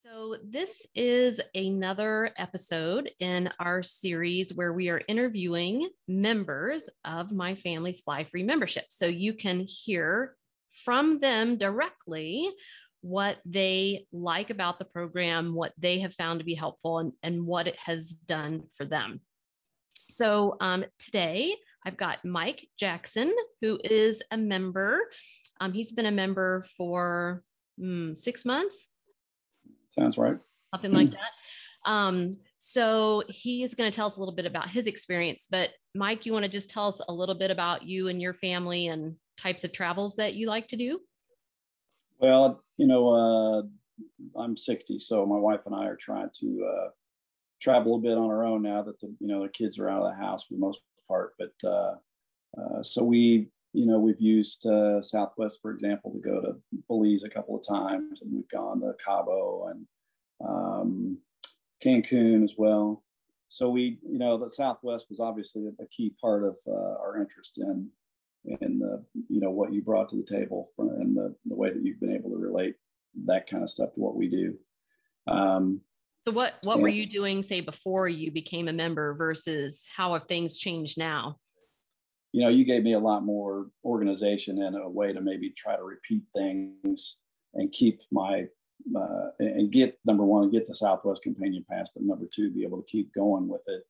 So, this is another episode in our series where we are interviewing members of my family's Flyfree membership. So, you can hear from them directly what they like about the program, what they have found to be helpful, and what it has done for them. So, today I've got Mike Jackson, who is a member. He's been a member for 6 months. Sounds right. Something like that. So he is going to tell us a little bit about his experience. But Mike, you want to just tell us a little bit about you and your family and types of travels that you like to do? Well, I'm 60, so my wife and I are trying to travel a bit on our own now that the kids are out of the house for the most part. But so we've used Southwest, for example, to go to Belize a couple of times, and we've gone to Cabo and Cancun as well. So the Southwest was obviously a key part of our interest in what you brought to the table and the way that you've been able to relate that kind of stuff to what we do. So what were you doing, say, before you became a member versus how have things changed now? You gave me a lot more organization and a way to maybe try to repeat things and keep and get, number one, get the Southwest Companion Pass, but number two, be able to keep going with it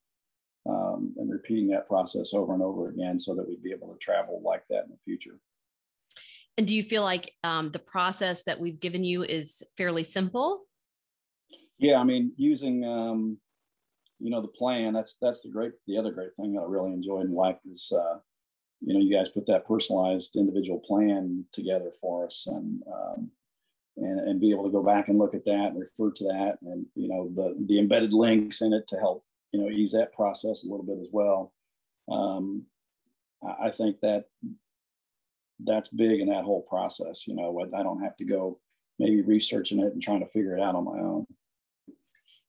and repeating that process over and over again so that we'd be able to travel like that in the future. And do you feel like the process that we've given you is fairly simple? Yeah, I mean, using the plan. That's the other great thing that I really enjoyed and liked is you guys put that personalized individual plan together for us, and be able to go back and look at that and refer to that, and the embedded links in it to help ease that process a little bit as well. I think that's big in that whole process. I don't have to go maybe researching it and trying to figure it out on my own.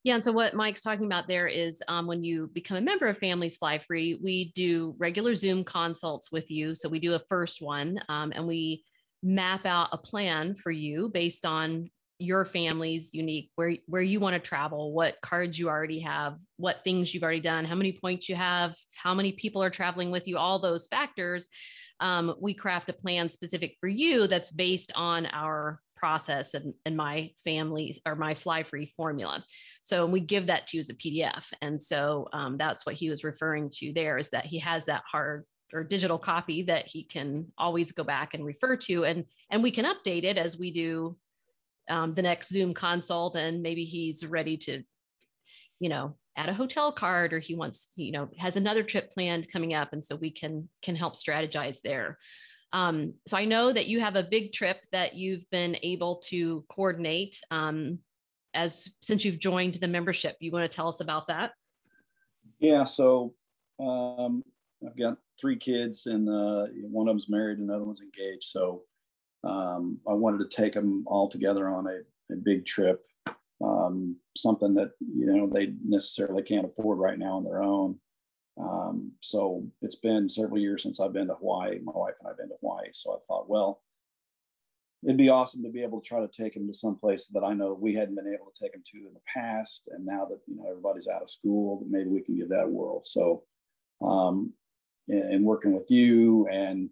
Yeah. And so what Mike's talking about there is when you become a member of Families Flyfree, we do regular Zoom consults with you. So we do a first one and we map out a plan for you based on your family's unique, where you want to travel, what cards you already have, what things you've already done, how many points you have, how many people are traveling with you, all those factors. We craft a plan specific for you that's based on our process and my family's or my Flyfree formula. So we give that to you as a PDF. And so that's what he was referring to there, is that he has that hard or digital copy that he can always go back and refer to. And we can update it as we do the next Zoom consult. And maybe he's ready to, add a hotel card, or he wants, has another trip planned coming up. And so we can help strategize there. So I know that you have a big trip that you've been able to coordinate since you've joined the membership. You want to tell us about that? Yeah. So I've got 3 kids, and one of them's married and the other one's engaged. So I wanted to take them all together on a big trip, something that, they necessarily can't afford right now on their own. So it's been several years since I've been to Hawaii. My wife and I've been to Hawaii. So I thought, well, it'd be awesome to be able to try to take them to some place that I know we hadn't been able to take them to in the past. And now that, everybody's out of school, maybe we can give that a whirl. So, and working with you and,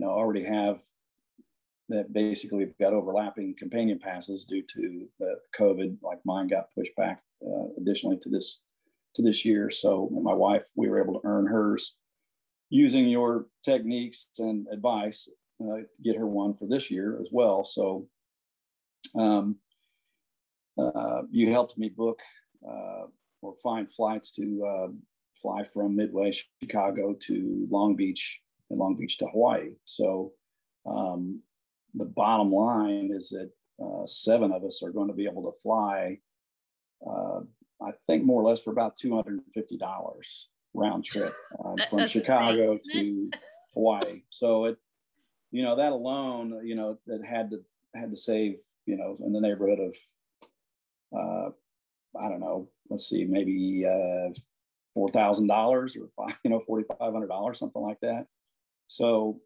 already have that, basically we've got overlapping companion passes due to the COVID, like mine got pushed back additionally to this year. So my wife, we were able to earn hers using your techniques and advice, get her one for this year as well. So you helped me book or find flights to fly from Midway, Chicago to Long Beach, and Long Beach to Hawaii. So the bottom line is that 7 of us are going to be able to fly, I think more or less for about $250 round trip from Chicago to Hawaii. So it, that alone, that had to save, in the neighborhood of, I don't know, let's see, maybe $4,000 or $4,500, something like that. So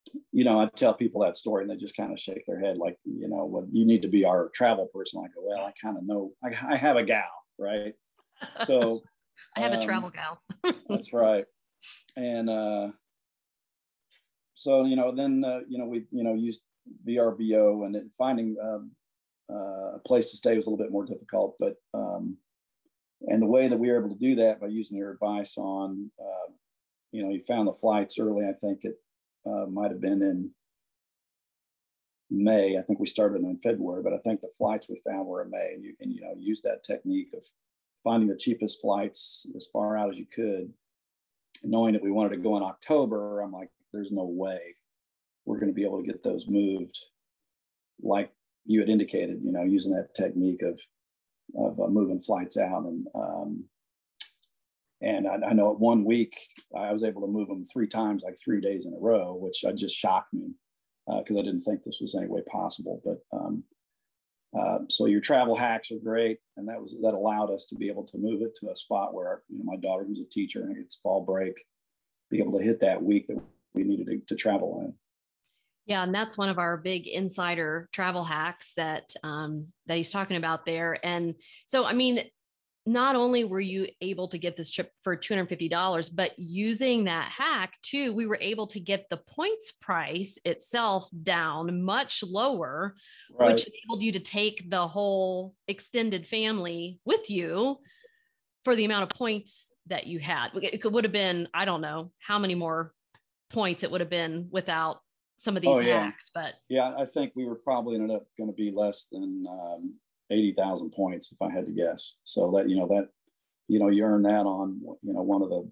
I tell people that story and they just kind of shake their head like, well, you need to be our travel person. I go, well, I kind of know, I have a gal, right? So I have a travel gal. That's right. And so, then, we, used VRBO, and then finding a place to stay was a little bit more difficult, but, and the way that we were able to do that by using your advice on, you found the flights early. I think it might've been in May. I think we started in February, but I think the flights we found were in May, and you use that technique of finding the cheapest flights as far out as you could. Knowing that we wanted to go in October, I'm like, there's no way we're going to be able to get those moved like you had indicated, using that technique of moving flights out. And I know at 1 week, I was able to move them 3 times, like 3 days in a row, which just shocked me because I didn't think this was any way possible. But so your travel hacks are great, and that allowed us to be able to move it to a spot where my daughter, who's a teacher, and it's fall break, be able to hit that week that we needed to travel in. Yeah, and that's one of our big insider travel hacks that he's talking about there. And so, I mean, not only were you able to get this trip for $250, but using that hack too, we were able to get the points price itself down much lower, right, which enabled you to take the whole extended family with you for the amount of points that you had. It would have been, I don't know how many more points it would have been without some of these hacks, but yeah, I think we were probably ended up going to be less than 80,000 points if I had to guess. So that, you earn that on, one of the,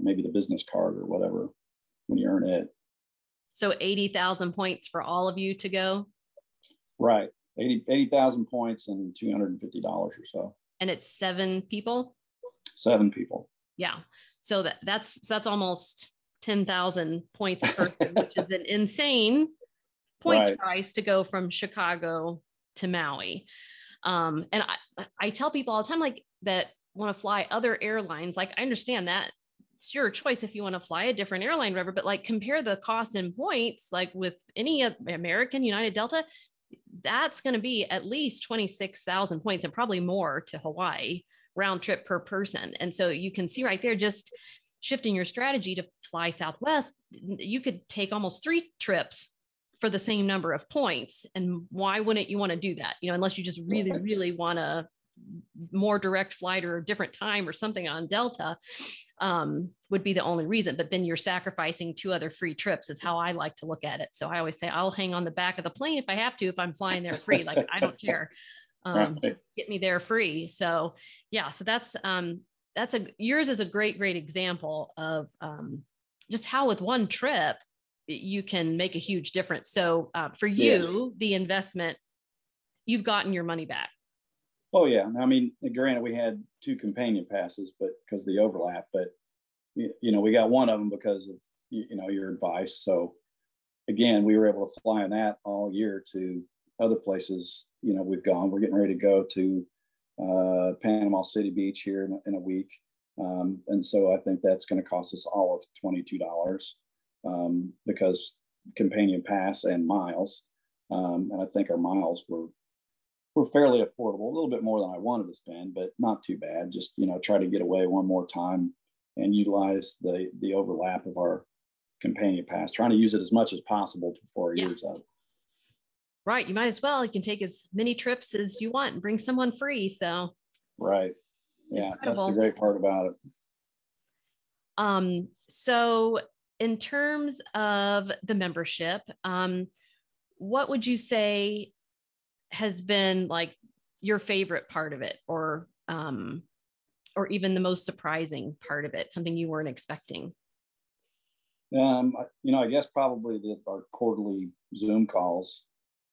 maybe the business card or whatever when you earn it. So 80,000 points for all of you to go. Right. 80,000 points and $250 or so. And it's 7 people. 7 people. Yeah. So that's almost 10,000 points a person, which is an insane points price to go from Chicago to Maui. And I tell people all the time, like, that want to fly other airlines. Like, I understand that it's your choice if you want to fly a different airline, whatever, but like compare the cost in points, like with any American, United, Delta, that's going to be at least 26,000 points and probably more to Hawaii round trip per person. And so you can see right there, just shifting your strategy to fly Southwest, you could take almost 3 trips for the same number of points. And why wouldn't you want to do that? Unless you just really, really want a more direct flight or a different time or something on Delta, would be the only reason. But then you're sacrificing 2 other free trips is how I like to look at it. So I always say I'll hang on the back of the plane if I have to, if I'm flying there free. Like, I don't care. Get me there free. So yeah, so that's yours is a great example of just how with one trip you can make a huge difference. So for you, the investment, you've gotten your money back. Oh yeah. I mean, granted, we had 2 companion passes, but because of the overlap, but we got one of them because of, your advice. So again, we were able to fly on that all year to other places. We've gone, we're getting ready to go to Panama City Beach here in a week. And so I think that's going to cost us all of $22 because companion pass and miles. And I think our miles were fairly affordable, a little bit more than I wanted to spend, but not too bad. Just, try to get away one more time and utilize the overlap of our companion pass, trying to use it as much as possible before our year's up. Right. You might as well. You can take as many trips as you want and bring someone free. So. Right. Yeah. That's the great part about it. So in terms of the membership, what would you say has been like your favorite part of it, or even the most surprising part of it, something you weren't expecting? I guess probably our quarterly Zoom calls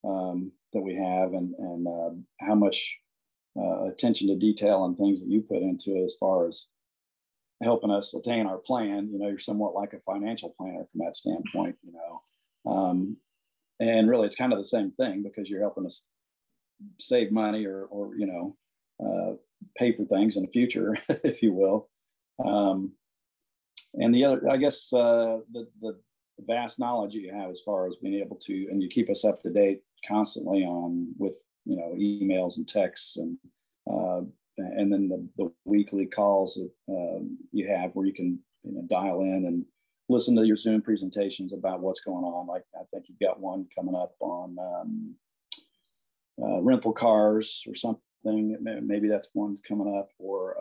that we have, and how much attention to detail and things that you put into it as far as helping us attain our plan. You're somewhat like a financial planner from that standpoint, and really it's kind of the same thing because you're helping us save money or pay for things in the future, if you will. And the other, I guess, the vast knowledge you have as far as being able to, and you keep us up to date constantly on with, emails and texts, and then the weekly calls that you have where you can dial in and listen to your Zoom presentations about what's going on. Like I think you've got one coming up on rental cars or something. Maybe that's one coming up. Or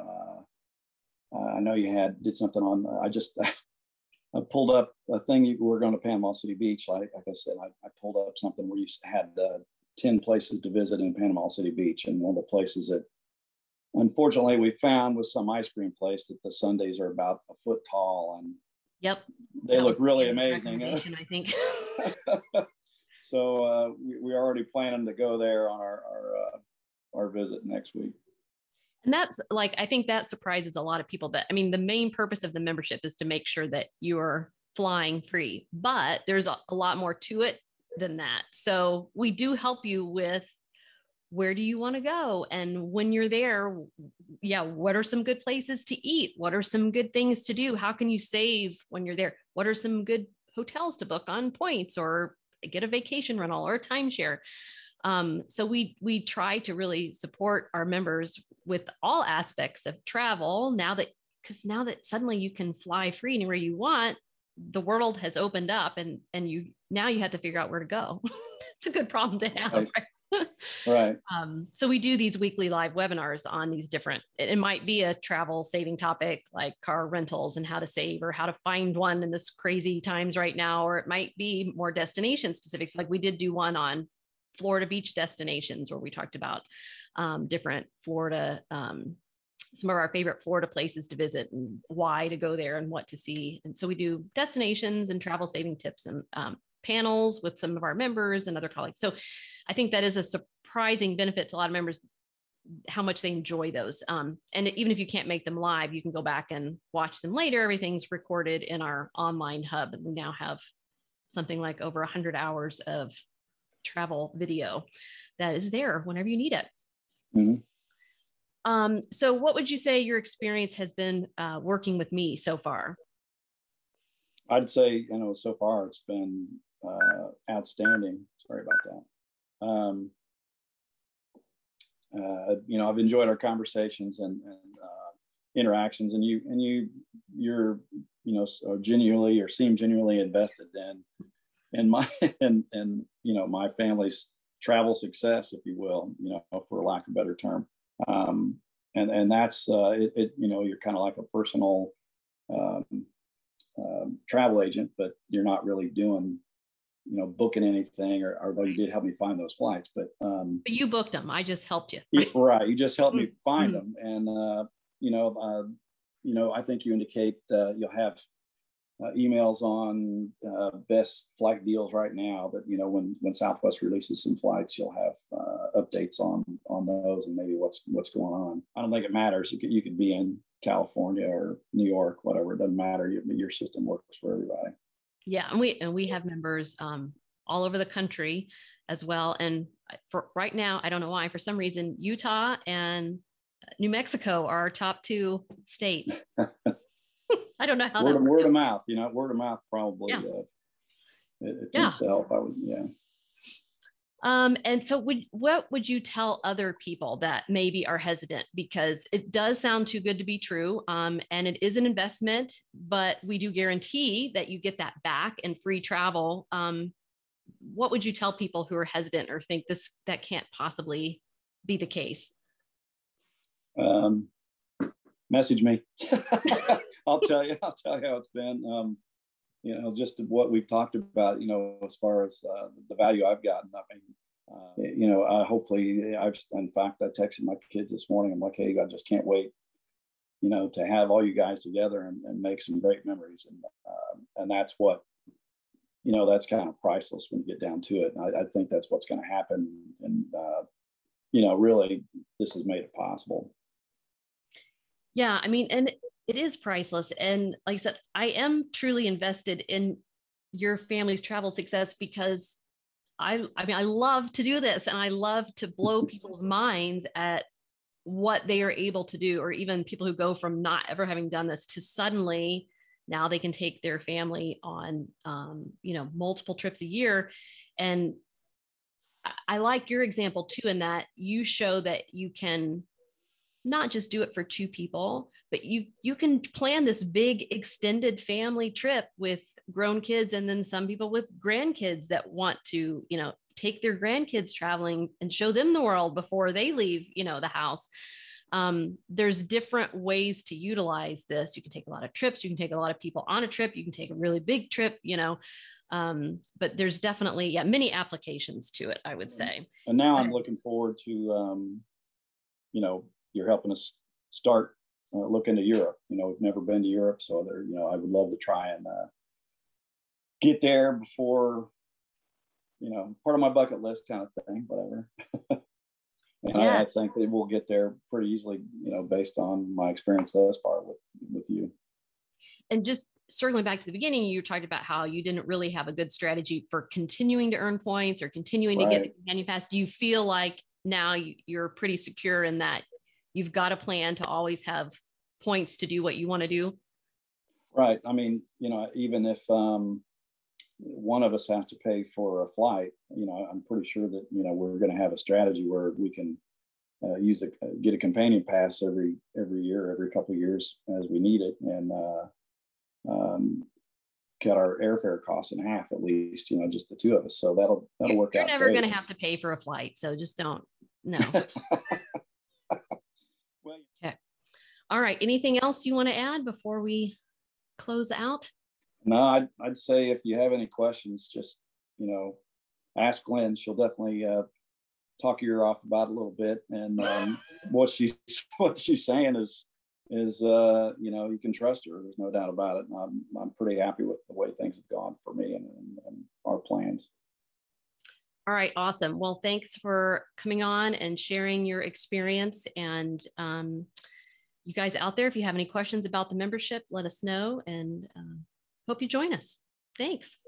I know you did something on. I pulled up a thing. You were going to Panama City Beach. Like I said, I pulled up something where you had 10 places to visit in Panama City Beach, and one of the places that unfortunately we found was some ice cream place that the sundaes are about a foot tall, and yep, they look really amazing. I think. So we're already planning to go there on our visit next week. And that's like, I think that surprises a lot of people. But I mean, the main purpose of the membership is to make sure that you're flying free, but there's a lot more to it than that. So we do help you with where do you want to go? And when you're there, what are some good places to eat? What are some good things to do? How can you save when you're there? What are some good hotels to book on points, or get a vacation rental or a timeshare? So we try to really support our members with all aspects of travel because now that suddenly you can fly free anywhere you want, the world has opened up, and you have to figure out where to go. It's a good problem to have. Right. Right. So we do these weekly live webinars on these different, it might be a travel saving topic like car rentals and how to save or how to find one in this crazy times right now. Or it might be more destination specifics. Like we did do one on Florida beach destinations where we talked about different Florida, some of our favorite Florida places to visit and why to go there and what to see. And so we do destinations and travel saving tips and panels with some of our members and other colleagues. So I think that is a surprising benefit to a lot of members, how much they enjoy those. And even if you can't make them live, you can go back and watch them later. Everything's recorded in our online hub. And we now have something like over 100 hours of travel video that is there whenever you need it. Mm-hmm. So what would you say your experience has been working with me so far? I'd say, so far it's been outstanding. Sorry about that. I've enjoyed our conversations and interactions, and you're genuinely or seem genuinely invested in my my family's travel success, if you will, for lack of a better term. And that's you're kind of like a personal travel agent, but you're not really doing booking anything, or although you did help me find those flights, but you booked them. I just helped you. Right. You just helped me find them. And I think you indicate you'll have emails on best flight deals right now that when Southwest releases some flights, you'll have updates on those and maybe what's going on. I don't think it matters. You could be in California or New York, whatever. It doesn't matter. Your system works for everybody. Yeah, and we have members all over the country as well. And for right now, I don't know why, for some reason, Utah and New Mexico are our top two states. I don't know how word of mouth. Word of mouth probably. Yeah. It tends to help. And so what would you tell other people that maybe are hesitant? Because it does sound too good to be true. And it is an investment, but we do guarantee that you get that back and free travel. What would you tell people who are hesitant or think that can't possibly be the case? Message me. I'll tell you how it's been. Just what we've talked about, as far as the value I've gotten. I mean, hopefully I texted my kids this morning. I'm like, hey, I just can't wait, to have all you guys together and make some great memories. And that's what, that's kind of priceless when you get down to it. And I think that's what's going to happen. And, really, this has made it possible. Yeah, I mean, and it is priceless. And like I said, I am truly invested in your family's travel success because I love to do this, and I love to blow people's minds at what they are able to do, or even people who go from not ever having done this to suddenly Now they can take their family on, multiple trips a year. And I like your example too, in that you show that you can not just do it for two people, but you can plan this big extended family trip with grown kids, and then some people with grandkids that want to, take their grandkids traveling and show them the world before they leave, the house. There's different ways to utilize this. You can take a lot of trips. You can take a lot of people on a trip. You can take a really big trip, but there's definitely, many applications to it, I would say. And now I'm looking forward to, you're helping us start looking to Europe. We've never been to Europe, so there, I would love to try and get there before, part of my bucket list kind of thing, whatever. And yeah. I think that we'll get there pretty easily, based on my experience thus far with you. And just circling back to the beginning, you talked about how you didn't really have a good strategy for continuing to earn points or continuing to get the companion pass. Do you feel like now you're pretty secure in that you've got a plan to always have points to do what you want to do? Right. I mean, even if one of us has to pay for a flight, I'm pretty sure that, we're going to have a strategy where we can get a companion pass every year, every couple of years as we need it, and cut our airfare costs in half at least, just the two of us. So that'll work out. You're never going to have to pay for a flight, so just don't. No. Well, okay. All right. Anything else you want to add before we close out? No, I'd say if you have any questions, just, ask Glenn. She'll definitely talk your ear off about it a little bit. And what she's saying is you can trust her. There's no doubt about it. And I'm pretty happy with the way things have gone for me and our plans. All right. Awesome. Well, thanks for coming on and sharing your experience. And you guys out there, if you have any questions about the membership, let us know, and hope you join us. Thanks.